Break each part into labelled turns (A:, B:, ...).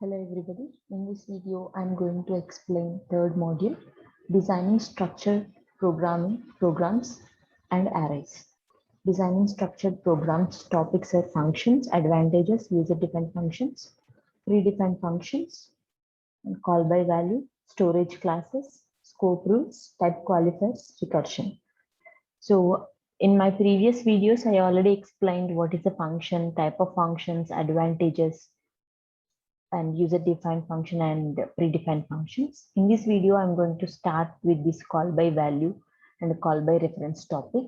A: Hello everybody. In this video, I'm going to explain third module, designing structured programming programs and arrays. Designing structured programs topics are functions, advantages, user-defined functions, predefined functions, and call by value, storage classes, scope rules, type qualifiers, recursion. So in my previous videos, I already explained what is a function, type of functions, advantages, and user-defined function and predefined functions. In this video, I'm going to start with this call by value and call by reference topic.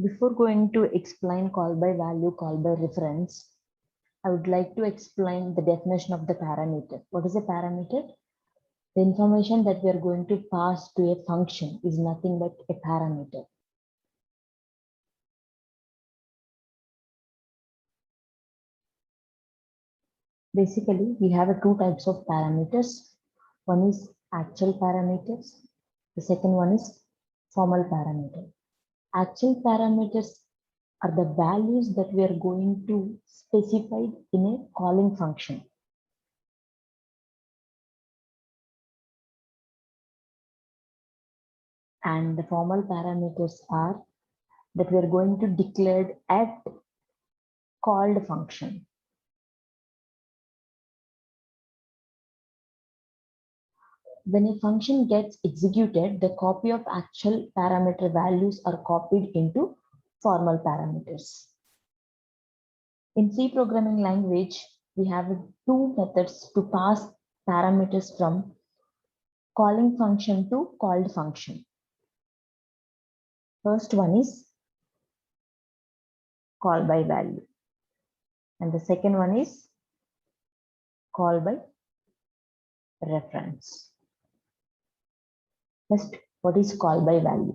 A: Before going to explain call by value, call by reference, I would like to explain the definition of the parameter. What is a parameter? The information that we are going to pass to a function is nothing but a parameter. Basically, we have two types of parameters. One is actual parameters. The second one is formal parameter. Actual parameters are the values that we are going to specify in a calling function. And the formal parameters are that we are going to declare at called function. When a function gets executed, the copy of actual parameter values are copied into formal parameters. In C programming language, we have two methods to pass parameters from calling function to called function. First one is call by value, and the second one is call by reference. First, what is call by value?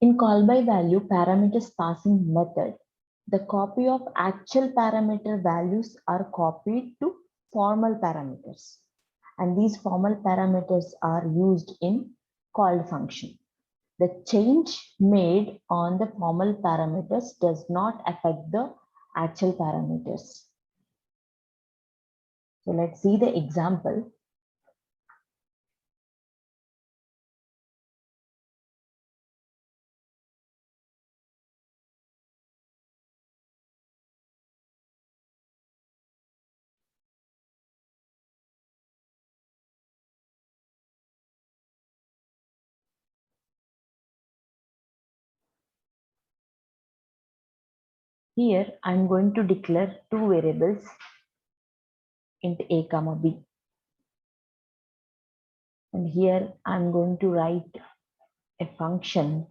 A: In call by value parameters passing method, the copy of actual parameter values are copied to formal parameters, and these formal parameters are used in called function. The change made on the formal parameters does not affect the actual parameters. So let's see the example. Here I'm going to declare two variables int a comma b. And here I'm going to write a function,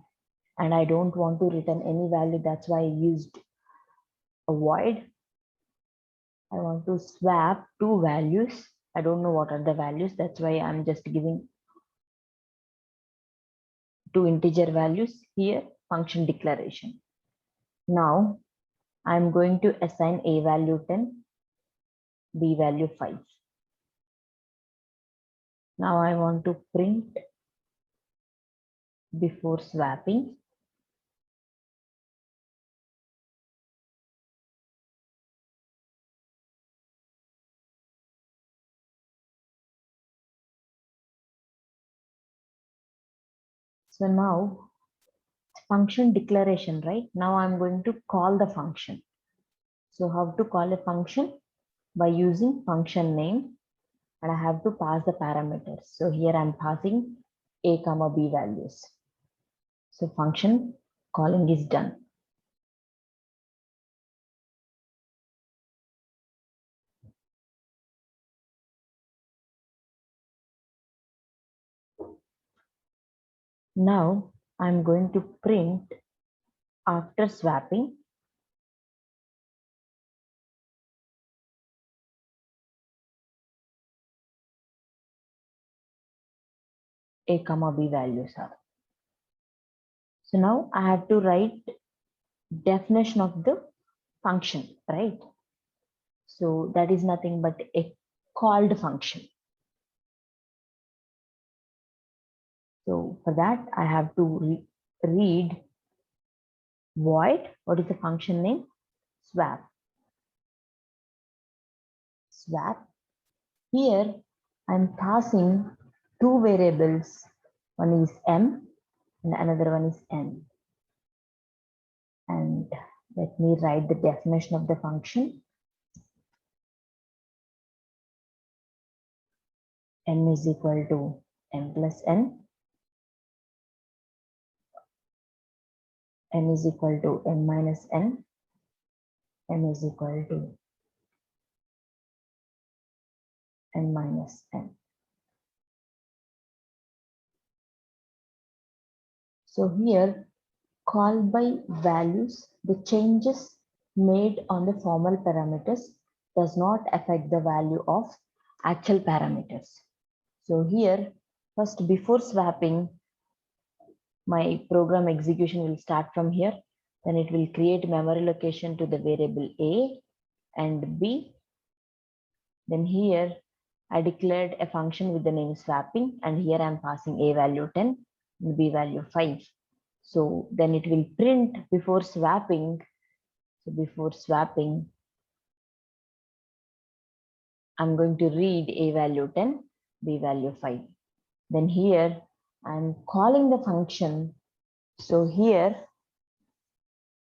A: and I don't want to return any value. That's why I used a void. I want to swap two values. I don't know what are the values. That's why I'm just giving two integer values here, function declaration. Now I'm going to assign a value 10, b value 5. Now I want to print before swapping. So now function declaration, right? Now I'm going to call the function. So how to call a function? By using function name, and I have to pass the parameters. So here I'm passing a comma b values. So function calling is done. Now I'm going to print after swapping a comma b values are. So now I have to write definition of the function, right? So that is nothing but a called function. So for that, I have to read void. What is the function name? Swap. swap. Here I'm passing two variables. One is m and another one is n. And let me write the definition of the function. M is equal to m plus n. N is equal to n minus n. N is equal to n minus n. So here, call by values, the changes made on the formal parameters does not affect the value of actual parameters. So here, first before swapping, my program execution will start from here. Then it will create memory location to the variable A and B. Then here I declared a function with the name swapping, and here I'm passing A value 10 and B value 5. So then it will print before swapping. So before swapping, I'm going to read A value 10, B value 5. Then here I'm calling the function. So here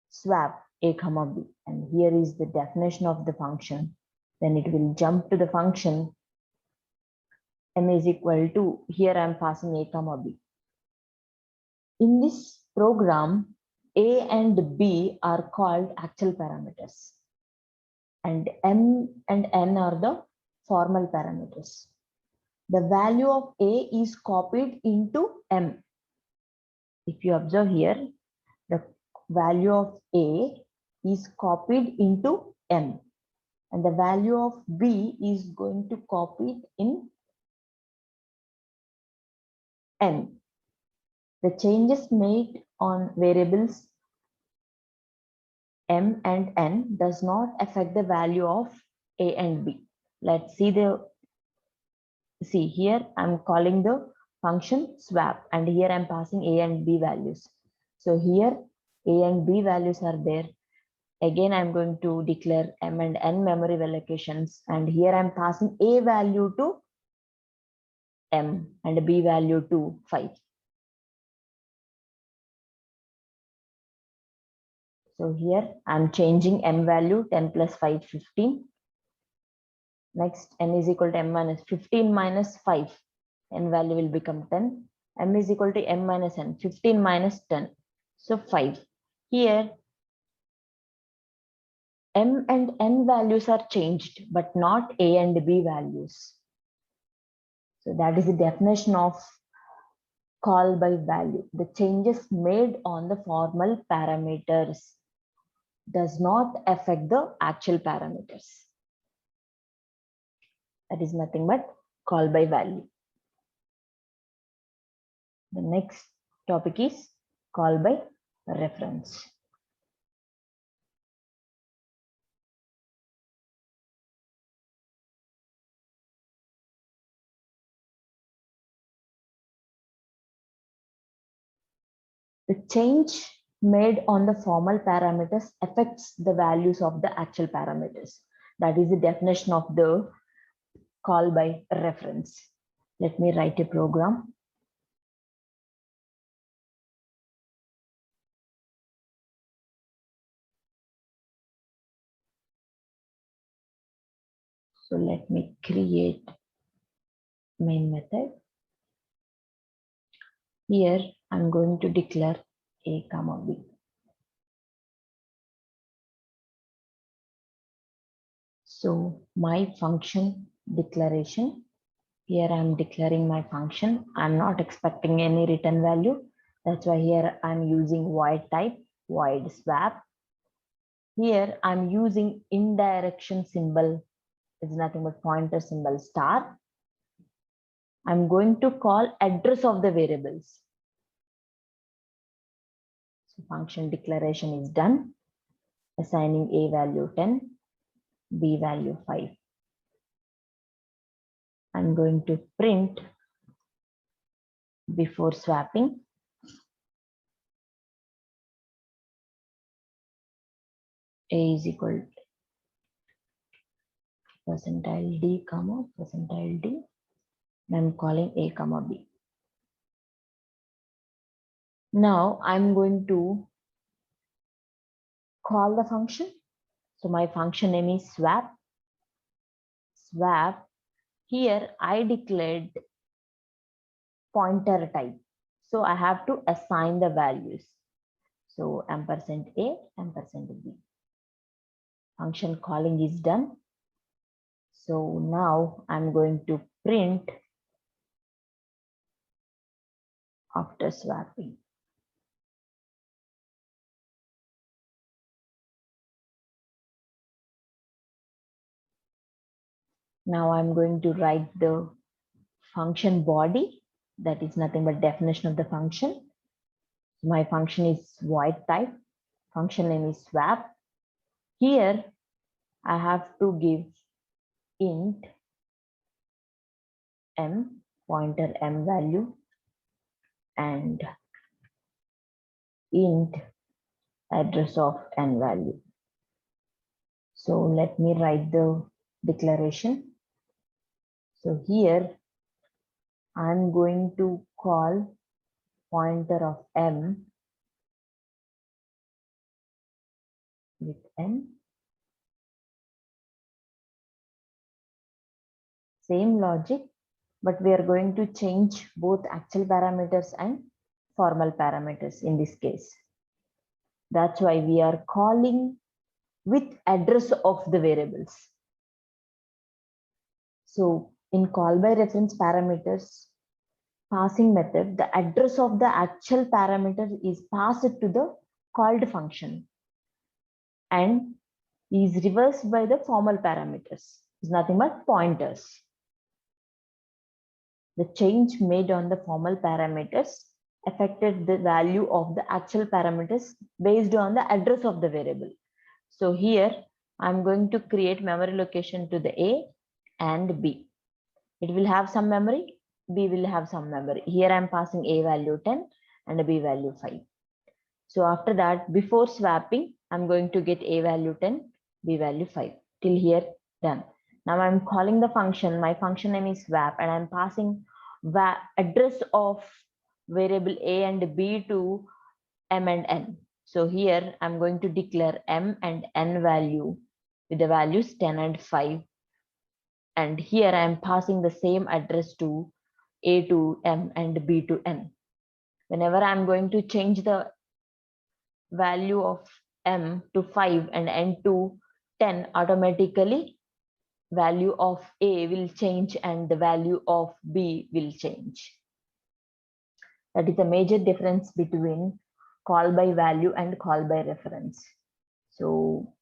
A: swap A comma B, and here is the definition of the function. Then it will jump to the function m is equal to, here I'm passing A comma B. In this program, A and B are called actual parameters, and m and n are the formal parameters. The value of A is copied into m. If you observe here, the value of A is copied into m, and the value of B is going to copy it in n. The changes made on variables m and n does not affect the value of A and B. Let's see here I'm calling the function swap, and here I'm passing A and B values. So here A and B values are there. Again, I'm going to declare m and n memory allocations, and here I'm passing A value to m and B value to 5. So here I'm changing m value 10 plus 5, 15. Next, n is equal to m minus 15 minus 5. N value will become 10. M is equal to m minus n, 15 minus 10. So 5. Here, m and n values are changed, but not A and B values. So that is the definition of call by value. The changes made on the formal parameters does not affect the actual parameters. That is nothing but call by value. The next topic is call by reference. The change made on the formal parameters affects the values of the actual parameters. That is the definition of the call by reference. Let me write a program. So let me create main method. Here I'm going to declare A comma B. So my function declaration, here I'm declaring my function. I'm not expecting any return value. That's why here I'm using void type, void swap. Here I'm using indirection symbol. It's nothing but pointer symbol star. I'm going to call address of the variables. So function declaration is done. Assigning A value 10, B value 5. I'm going to print before swapping. A is equal percentile D comma percentile D. I'm calling A comma B. Now I'm going to call the function. So my function name is swap. Swap. Here I declared pointer type. So I have to assign the values. So ampersand A, ampersand B. Function calling is done. So now I'm going to print after swapping. Now I'm going to write the function body. That is nothing but definition of the function. My function is void type. Function name is swap. Here I have to give int m, pointer m value, and int address of n value. So let me write the declaration. So here I'm going to call pointer of m with n. Same logic, but we are going to change both actual parameters and formal parameters in this case. That's why we are calling with address of the variables. So in call by reference parameters passing method, the address of the actual parameter is passed to the called function and is reversed by the formal parameters. It's nothing but pointers. The change made on the formal parameters affected the value of the actual parameters based on the address of the variable. So here I'm going to create memory location to the A and B. It will have some memory, B will have some memory. Here I'm passing A value 10 and B value 5. So after that, before swapping, I'm going to get A value 10, B value 5. Till here, done. Now I'm calling the function. My function name is swap, and I'm passing address of variable A and B to M and N. So here I'm going to declare M and N value with the values 10 and 5. And here I am passing the same address to A to M and B to N. Whenever I'm going to change the value of M to 5 and N to 10, automatically value of A will change and the value of B will change. That is a major difference between call by value and call by reference. So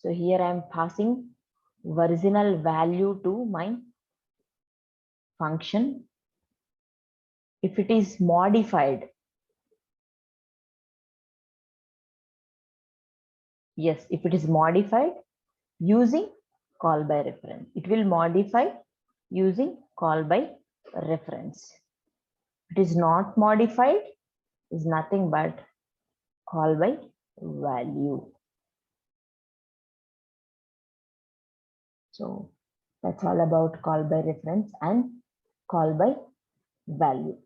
A: here I am passing original value to my function. If it is modified, yes, if it is modified using call by reference, it will modify using call by reference. It is not modified, is nothing but call by value. So that's all about call by reference and call by value.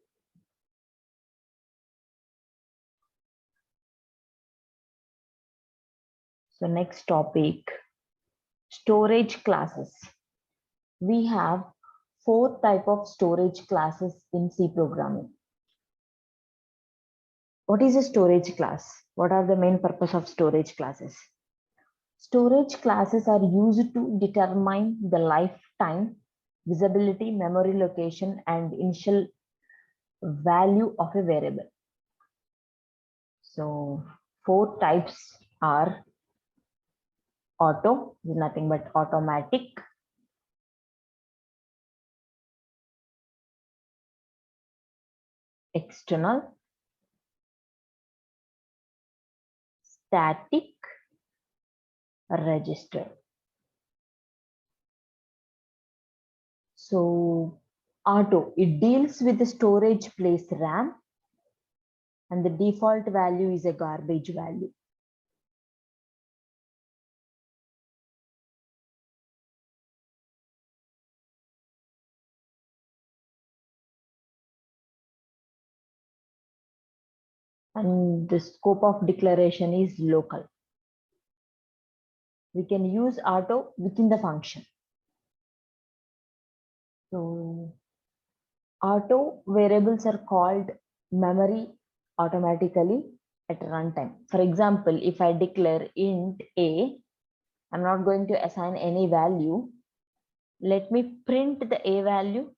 A: So next topic, storage classes. We have 4 types of storage classes in C programming. What is a storage class? What are the main purpose of storage classes? Storage classes are used to determine the lifetime, visibility, memory location, and initial value of a variable. So 4 types are auto, nothing but automatic, external, static, register. So Auto, it deals with the storage place RAM, and the default value is a garbage value. And the scope of declaration is local. We can use auto within the function. So auto variables are called memory automatically at runtime. For example, if I declare int a, I'm not going to assign any value. Let me print the a value.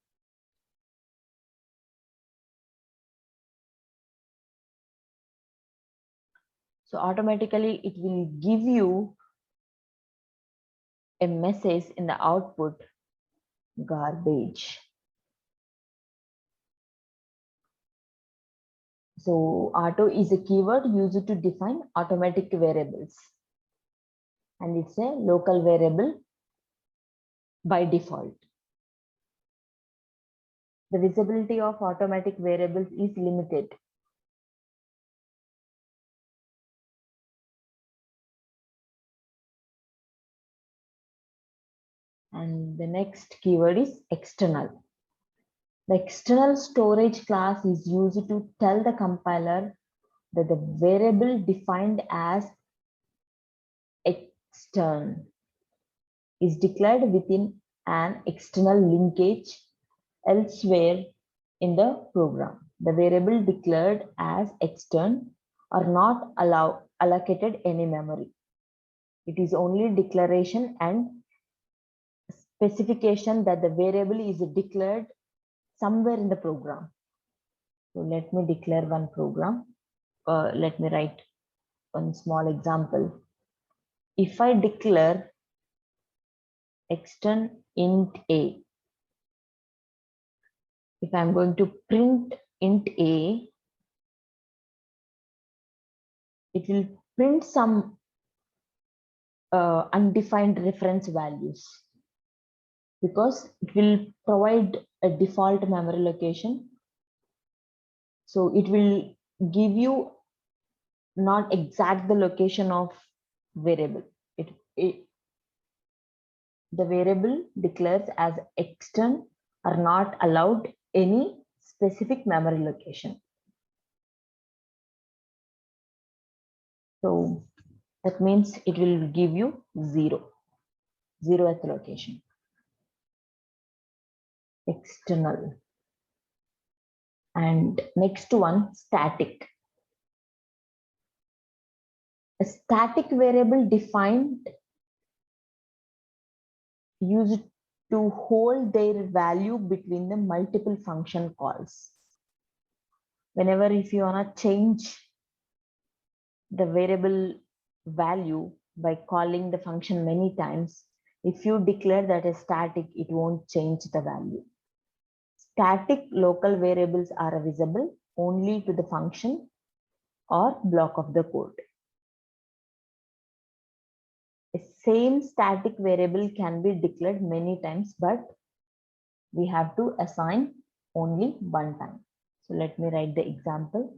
A: So automatically it will give you a message in the output, garbage. So auto is a keyword used to define automatic variables, and it's a local variable by default. The visibility of automatic variables is limited. And the next keyword is external. The external storage class is used to tell the compiler that the variable defined as extern is declared within an external linkage elsewhere in the program. The variable declared as extern are not allocated any memory. It is only declaration and specification that the variable is declared somewhere in the program. So let me declare one program. Let me write one small example. If I declare extern int a, if I'm going to print int a, it will print some undefined reference values, because it will provide a default memory location. So it will give you not exact the location of variable. The variable declares as extern are not allowed any specific memory location. So that means it will give you zeroth location. External. And next one, static. A static variable defined used to hold their value between the multiple function calls. Whenever if you want to change the variable value by calling the function many times, if you declare that as static, it won't change the value. Static local variables are visible only to the function or block of the code. A same static variable can be declared many times, but we have to assign only one time. So let me write the example.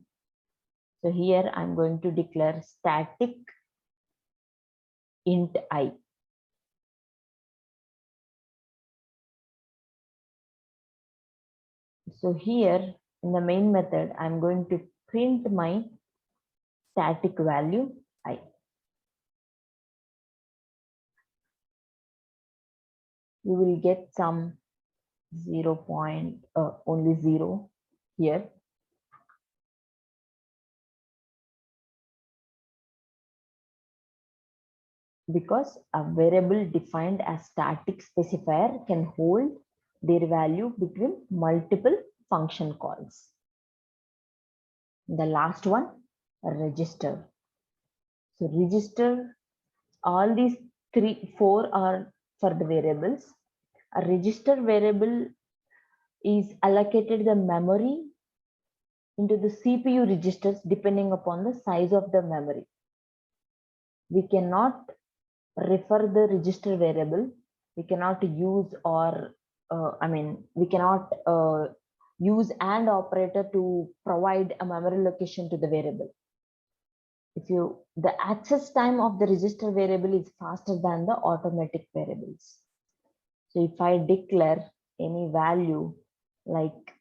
A: So here I'm going to declare static int I. So here in the main method, I'm going to print my static value I. You will get some 0. Only 0 here. Because a variable defined as static specifier can hold their value between multiple function calls. The last one, a register. So register, all these 4 are for the variables. A register variable is allocated the memory into the CPU registers depending upon the size of the memory. We cannot refer the register variable. We cannot use or we cannot use AND operator to provide a memory location to the variable. The access time of the register variable is faster than the automatic variables. So if I declare any value like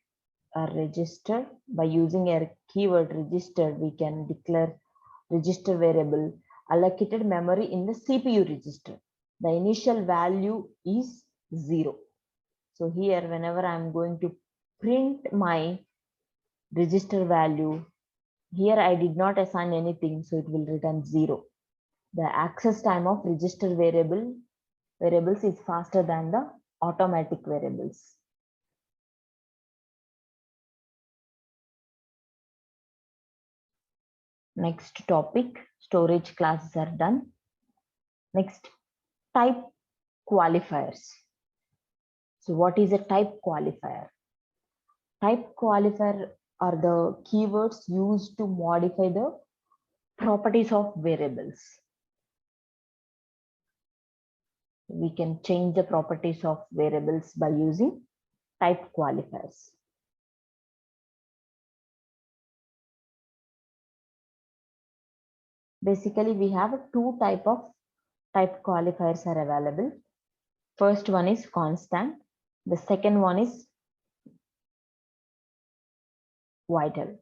A: a register, by using a keyword register, we can declare register variable allocated memory in the CPU register. The initial value is 0. So here, whenever I'm going to print my register value, here I did not assign anything, so it will return 0. The access time of register variables is faster than the automatic variables. Next topic, storage classes are done. Next, type qualifiers. So what is a type qualifier? Type qualifier are the keywords used to modify the properties of variables. We can change the properties of variables by using type qualifiers. Basically, we have two type qualifiers are available. First one is constant. The second one is volatile.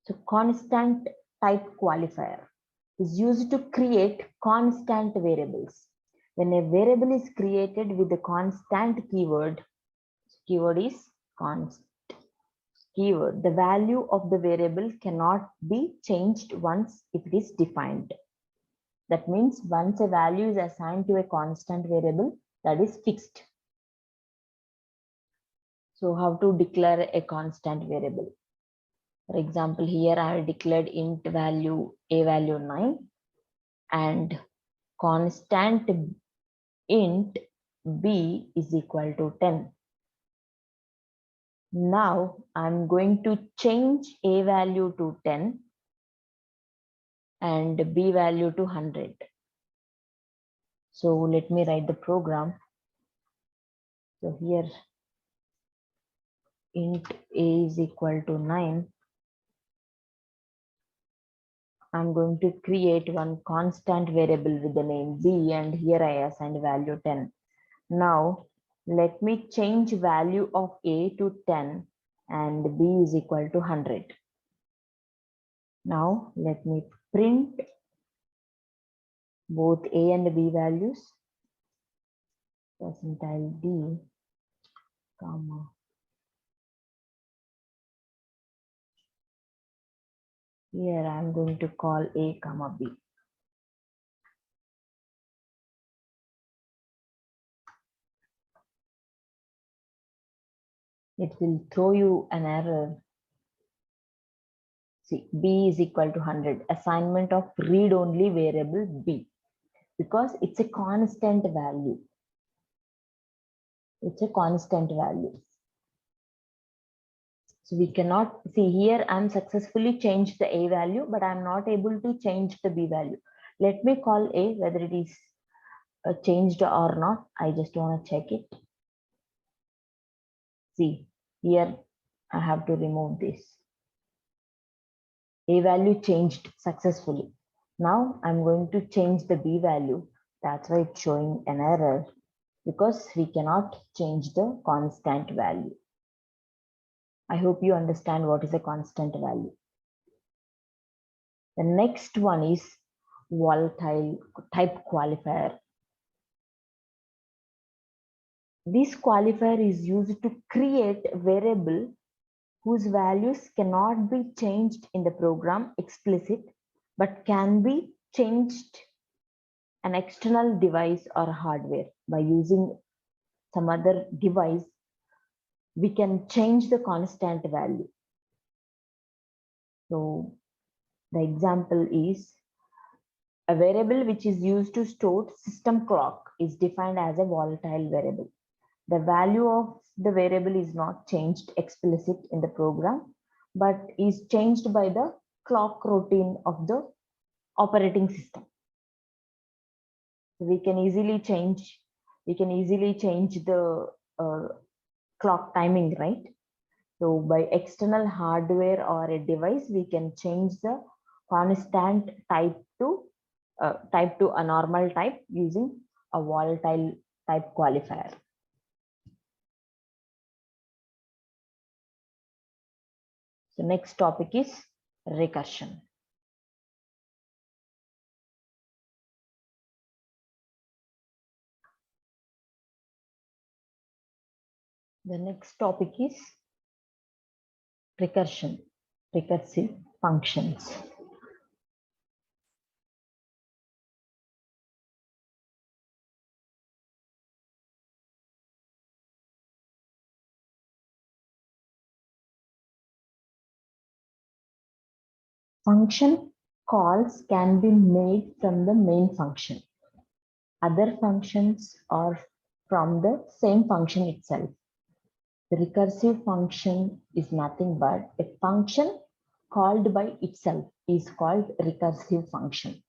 A: So constant type qualifier is used to create constant variables. When a variable is created with the constant keyword is const keyword, the value of the variable cannot be changed once it is defined. That means once a value is assigned to a constant variable, that is fixed. So how to declare a constant variable? For example, here I have declared int value a value 9 and constant int b is equal to 10. Now I'm going to change a value to 10 and b value to 100. So let me write the program. So here int a is equal to 9. I'm going to create one constant variable with the name b, and here I assign value 10. Now let me change value of a to 10 and b is equal to 100. Now let me print both a and b values. %d, comma. Here I'm going to call a comma b. It will throw you an error. See, b is equal to 100. Assignment of read-only variable b, because it's a constant value. It's a constant value. So we cannot see here. I'm successfully changed the a value, but I'm not able to change the b value. Let me call a, whether it is changed or not. I just want to check it. See, here I have to remove this. A value changed successfully. Now I'm going to change the b value. That's why it's showing an error, because we cannot change the constant value. I hope you understand what is a constant value. The next one is volatile type qualifier. This qualifier is used to create a variable whose values cannot be changed in the program explicit, but can be changed an external device or hardware. By using some other device, we can change the constant value. So the example is a variable which is used to store system clock is defined as a volatile variable. The value of the variable is not changed explicit in the program, but is changed by the clock routine of the operating system. we can easily change the clock timing, right? So by external hardware or a device, we can change the constant type to a normal type using a volatile type qualifier. So next topic is recursion. The next topic is recursive functions. Function calls can be made from the main function. Other functions are from the same function itself. The recursive function is nothing but a function called by itself is called recursive function.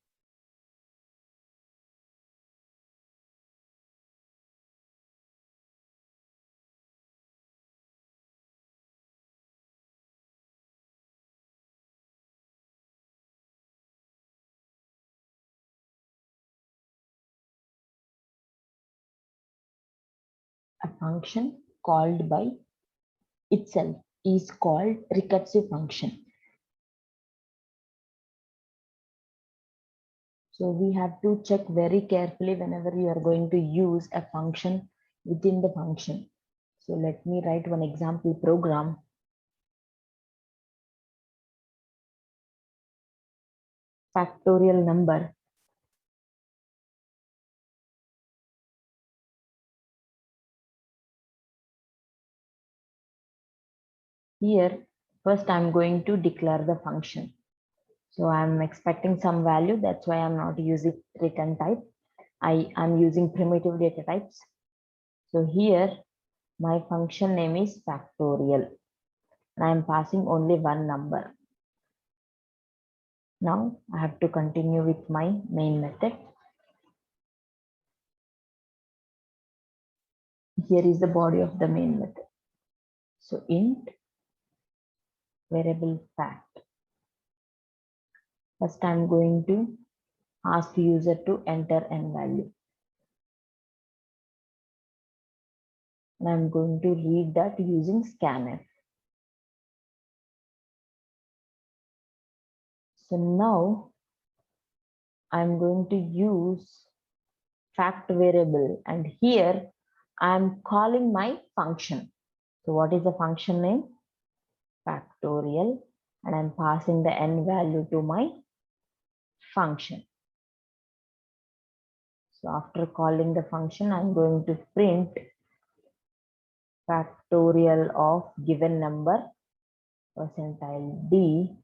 A: A function called by itself is called recursive function. So we have to check very carefully whenever you are going to use a function within the function. So let me write one example program. Factorial number. Here, first I'm going to declare the function. So I'm expecting some value. That's why I'm not using return type. I am using primitive data types. So here my function name is factorial. And I'm passing only one number. Now I have to continue with my main method. Here is the body of the main method. So int variable fact. First I'm going to ask user to enter n value. And I'm going to read that using scanf. So now I'm going to use fact variable, and here I'm calling my function. So what is the function name? Factorial, and I'm passing the n value to my function. So after calling the function, I'm going to print factorial of given number percentile d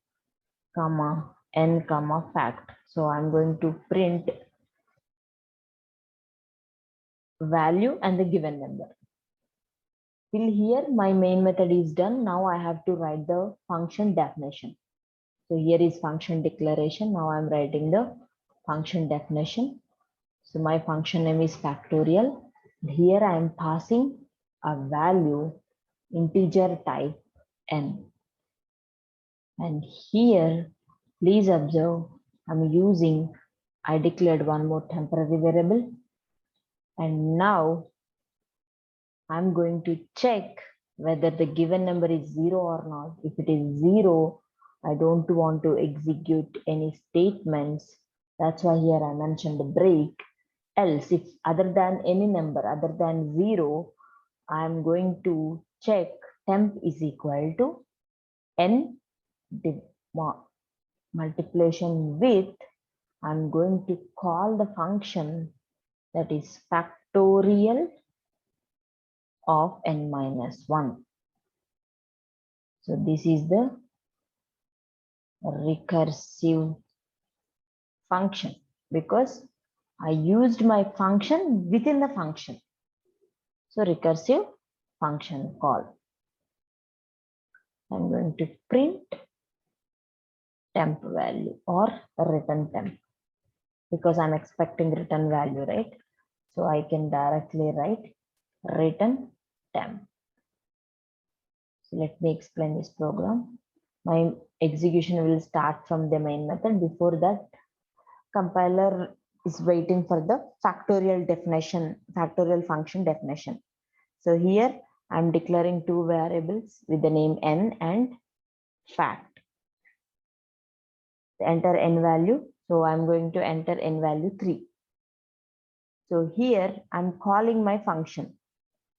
A: comma n comma fact. So I'm going to print value and the given number. Till here my main method is done. Now I have to write the function definition. So here is function declaration. Now I'm writing the function definition. So my function name is factorial. Here I am passing a value integer type n. And here, please observe, I declared one more temporary variable. And now I'm going to check whether the given number is 0 or not. If it is 0, I don't want to execute any statements. That's why here I mentioned the break. Else, if other than any number other than 0, I'm going to check temp is equal to n multiplication with, I'm going to call the function that is factorial of n minus 1. So this is the recursive function because I used my function within the function. So recursive function call. I'm going to print temp value or return temp. because I'm expecting return value, right? So I can directly write return temp. So let me explain this program. My execution will start from the main method. Before that, compiler is waiting for the factorial function definition. So here I'm declaring two variables with the name n and fact. Enter n value. So I'm going to enter n value 3. So here I'm calling my function.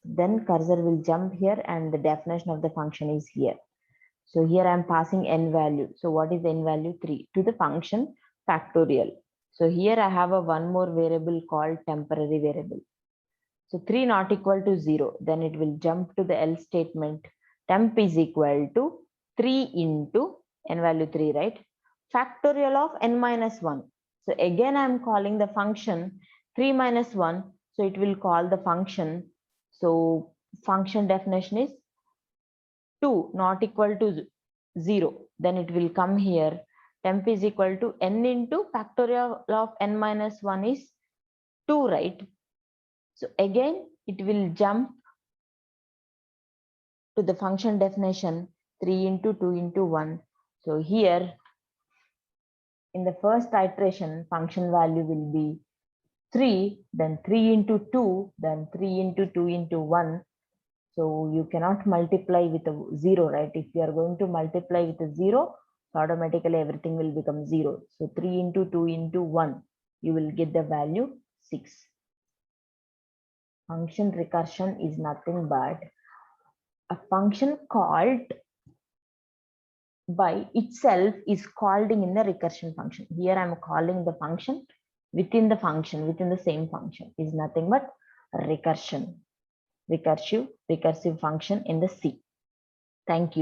A: Then cursor will jump here and the definition of the function is here. So here I'm passing n value. So what is n value? 3 to the function factorial. So here I have a one more variable called temporary variable. So 3 not equal to 0. Then it will jump to the else statement. Temp is equal to 3 into n value 3, right? Factorial of n minus 1. So again I'm calling the function 3 minus 1. So it will call the function. So function definition is 2 not equal to 0. Then it will come here. Temp is equal to n into factorial of n minus 1 is 2, right? So again, it will jump to the function definition 3 into 2 into 1. So here in the first iteration, function value will be 3, then 3 into 2, then 3 into 2 into 1. So you cannot multiply with a 0, right? If you are going to multiply with a 0, automatically everything will become 0. So 3 into 2 into 1, you will get the value 6. Function recursion is nothing but a function called by itself is called in the recursion function. Here I'm calling the function within the same function is nothing but recursive function in the C. Thank you.